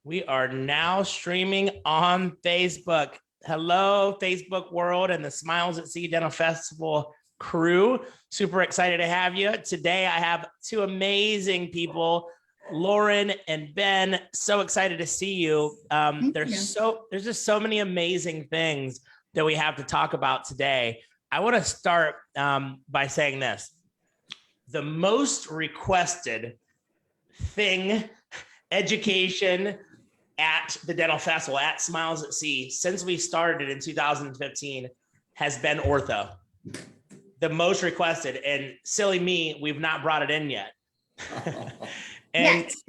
We are now streaming on Facebook. Hello, Facebook world and the Smiles at Sea Dental Festival crew. Super excited to have you. Today, I have two amazing people, Lauren and Ben. So excited to see you. There's just so many amazing things that we have to talk about today. I want to start by saying this. The most requested thing, education, at the dental festival at Smiles at Sea since we started in 2015 has been ortho. The most requested, and silly me, we've not brought it in yet. That's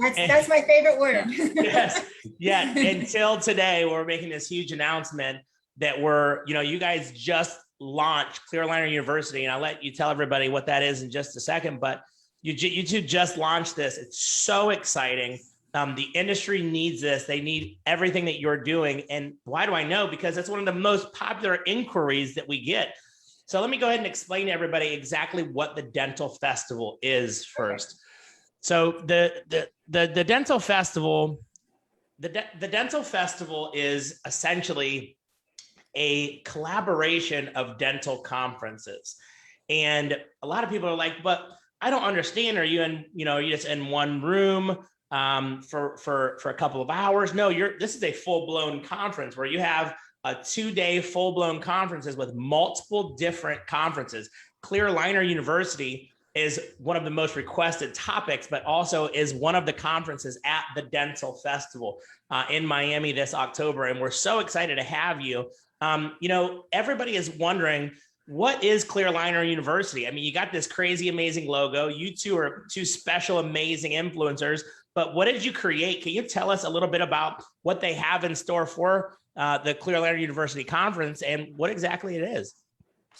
my favorite word. Yes, yeah. Until today, we're making this huge announcement that you guys just launched Clear Aligner University, and I'll let you tell everybody what that is in just a second. But you two just launched this. It's so exciting. The industry needs this. They need everything that you're doing. And why do I know? Because that's one of the most popular inquiries that we get. So let me go ahead and explain to everybody exactly what the Dental Festival is first. So the Dental Festival, the Dental Festival is essentially a collaboration of dental conferences. And a lot of people are like, but I don't understand. Are you you're just in one room for a couple of hours? No, this is a full-blown conference where you have a 2-day full-blown conferences with multiple different conferences. Clear Aligner University is one of the most requested topics, but also is one of the conferences at the Dental Festival in Miami this October. And we're so excited to have you. Everybody is wondering, what is Clear Aligner University? I mean, you got this crazy, amazing logo. You two are two special, amazing influencers. But what did you create? Can you tell us a little bit about what they have in store for the Clear Aligner University Conference and what exactly it is?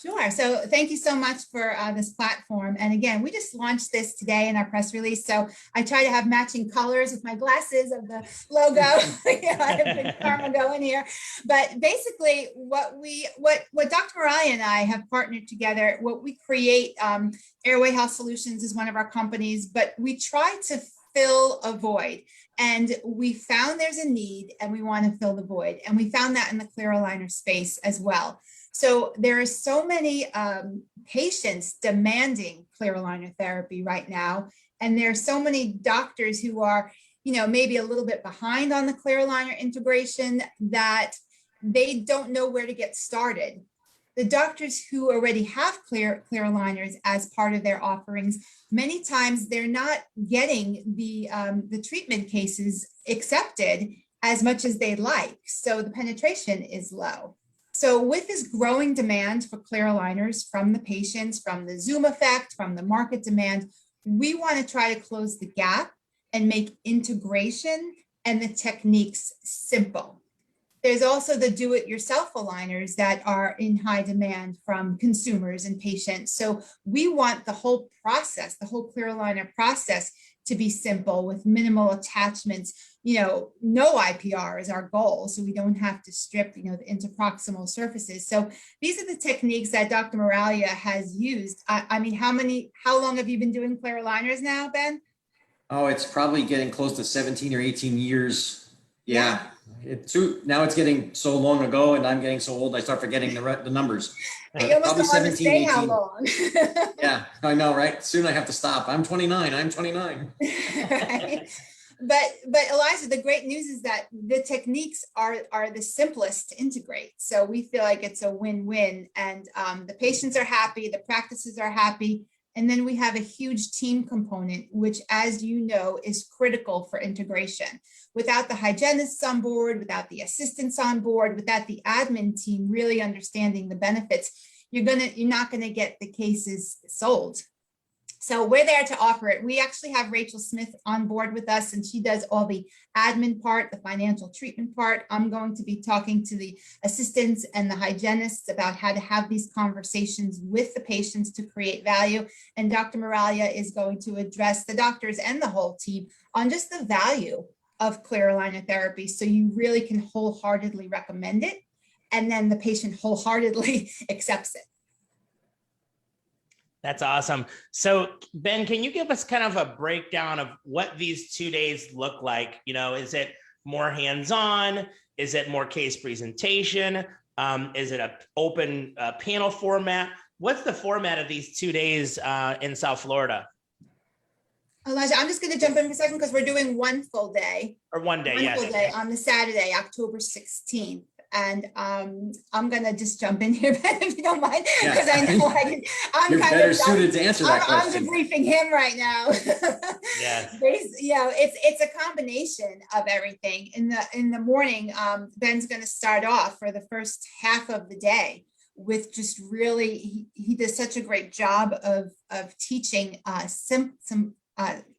Sure. So thank you so much for this platform. And again, we just launched this today in our press release. So I try to have matching colors with my glasses of the logo. I have big karma going here. But basically what Dr. Moralia and I have partnered together, what we create, Airway Health Solutions is one of our companies, but we try to fill a void. And we found there's a need and we want to fill the void. And we found that in the clear aligner space as well. So there are so many patients demanding clear aligner therapy right now. And there are so many doctors who are, maybe a little bit behind on the clear aligner integration that they don't know where to get started. The doctors who already have clear aligners as part of their offerings, many times they're not getting the treatment cases accepted as much as they'd like. So the penetration is low. So with this growing demand for clear aligners from the patients, from the Zoom effect, from the market demand, we want to try to close the gap and make integration and the techniques simple. There's also the do-it-yourself aligners that are in high demand from consumers and patients. So we want the whole process, the whole clear aligner process, to be simple with minimal attachments. No IPR is our goal, so we don't have to strip, the interproximal surfaces. So these are the techniques that Dr. Moralia has used. I mean, how long have you been doing clear aligners now, Ben? Oh, it's probably getting close to 17 or 18 years. Yeah. Now it's getting so long ago, and I'm getting so old, I start forgetting the numbers. You almost don't want to say how long. Yeah, I know, right? Soon I have to stop. I'm 29. Right. But Eliza, the great news is that the techniques are the simplest to integrate. So we feel like it's a win-win, and the patients are happy, the practices are happy. And then we have a huge team component, which, as you know, is critical for integration. Without the hygienists on board, without the assistants on board, without the admin team really understanding the benefits, you're not gonna get the cases sold. So we're there to offer it. We actually have Rachel Smith on board with us, and she does all the admin part, the financial treatment part. I'm going to be talking to the assistants and the hygienists about how to have these conversations with the patients to create value. And Dr. Moralia is going to address the doctors and the whole team on just the value of clear aligner therapy, so you really can wholeheartedly recommend it, and then the patient wholeheartedly accepts it. That's awesome. So Ben, can you give us kind of a breakdown of what these 2 days look like? Is it more hands-on? Is it more case presentation? Is it a open panel format? What's the format of these 2 days in South Florida? Elijah, I'm just going to jump in for a second because we're doing one full day. Or one day, One yes. full day on the Saturday, October 16th. And I'm going to just jump in here, Ben, if you don't mind, Yeah. because I know I'm You're kind better of suited to answer that I'm question. debriefing him right now. Yes. You know, it's a combination of everything. In the morning, Ben's going to start off for the first half of the day with just really, he does such a great job of teaching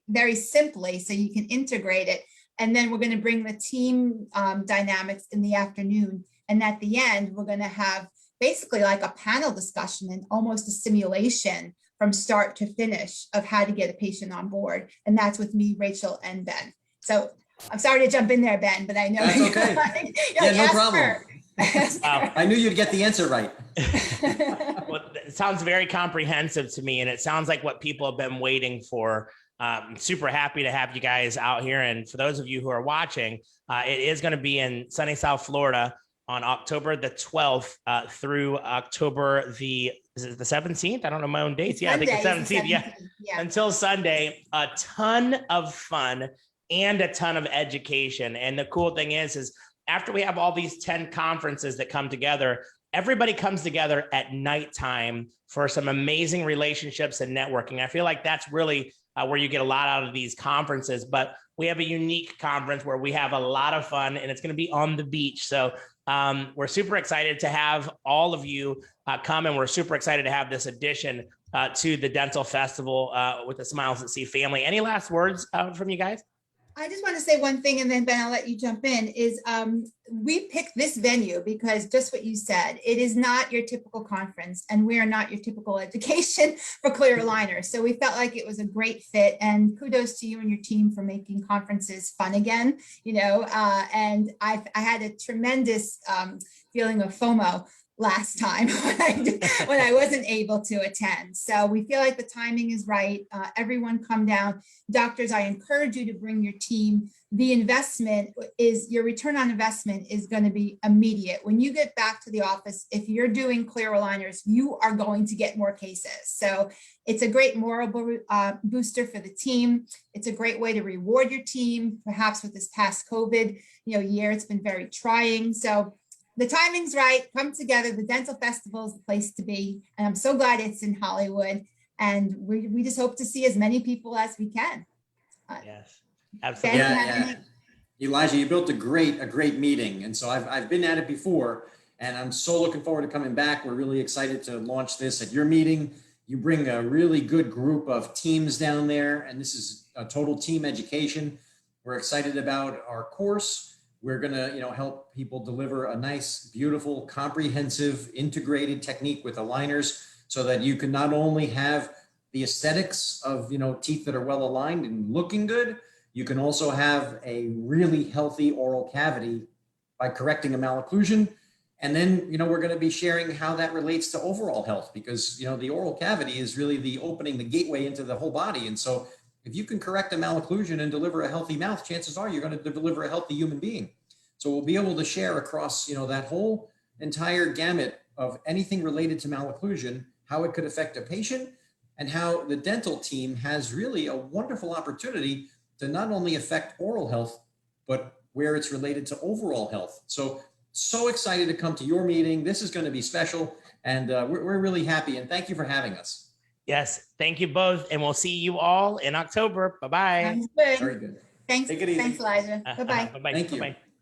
very simply so you can integrate it. And then we're going to bring the team dynamics in the afternoon. And at the end, we're going to have basically like a panel discussion and almost a simulation from start to finish of how to get a patient on board. And that's with me, Rachel, and Ben. So I'm sorry to jump in there, Ben, but I know. That's okay. Yeah, no problem. Wow. I knew you'd get the answer right. Well, it sounds very comprehensive to me, and it sounds like what people have been waiting for. Super happy to have you guys out here. And for those of you who are watching, it is going to be in sunny South Florida on October the 12th through October is it the 17th? I don't know my own dates. Yeah, I think the 17th. Yeah. Until Sunday, a ton of fun and a ton of education. And the cool thing is after we have all these 10 conferences that come together, everybody comes together at nighttime for some amazing relationships and networking. I feel like that's really where you get a lot out of these conferences, but we have a unique conference where we have a lot of fun, and it's going to be on the beach. So we're super excited to have all of you come, and we're super excited to have this addition to the Dental Festival with the Smiles at Sea family. Any last words from you guys? I just want to say one thing, and then Ben, I'll let you jump in, is we picked this venue because just what you said, it is not your typical conference, and we are not your typical education for clear aligners. So we felt like it was a great fit, and kudos to you and your team for making conferences fun again, you know, and I had a tremendous feeling of FOMO last time when I wasn't able to attend. So we feel like the timing is right. Everyone come down. Doctors, I encourage you to bring your team. The investment is, your return on investment is going to be immediate. When you get back to the office, if you're doing clear aligners, you are going to get more cases. So it's a great moral booster for the team. It's a great way to reward your team. Perhaps with this past COVID year, it's been very trying. So the timing's right. Come together. The Dental Festival is the place to be. And I'm so glad it's in Hollywood. And we just hope to see as many people as we can. Yes, absolutely. Yeah. Elijah, you built a great meeting. And so I've been at it before, and I'm so looking forward to coming back. We're really excited to launch this at your meeting. You bring a really good group of teams down there, and this is a total team education. We're excited about our course. We're going to, help people deliver a nice, beautiful, comprehensive, integrated technique with aligners so that you can not only have the aesthetics of, teeth that are well aligned and looking good, you can also have a really healthy oral cavity by correcting a malocclusion. And then, we're going to be sharing how that relates to overall health, because, the oral cavity is really the opening, the gateway into the whole body. And so if you can correct a malocclusion and deliver a healthy mouth, chances are you're going to deliver a healthy human being. So we'll be able to share across, that whole entire gamut of anything related to malocclusion, how it could affect a patient, and how the dental team has really a wonderful opportunity to not only affect oral health, but where it's related to overall health. So excited to come to your meeting. This is going to be special, and we're really happy. And thank you for having us. Yes, thank you both, and we'll see you all in October. Bye-bye. Sounds good. Very good. Thanks. Take it easy. Thanks, Elijah. Bye-bye. Bye-bye. Thank you. Bye-bye.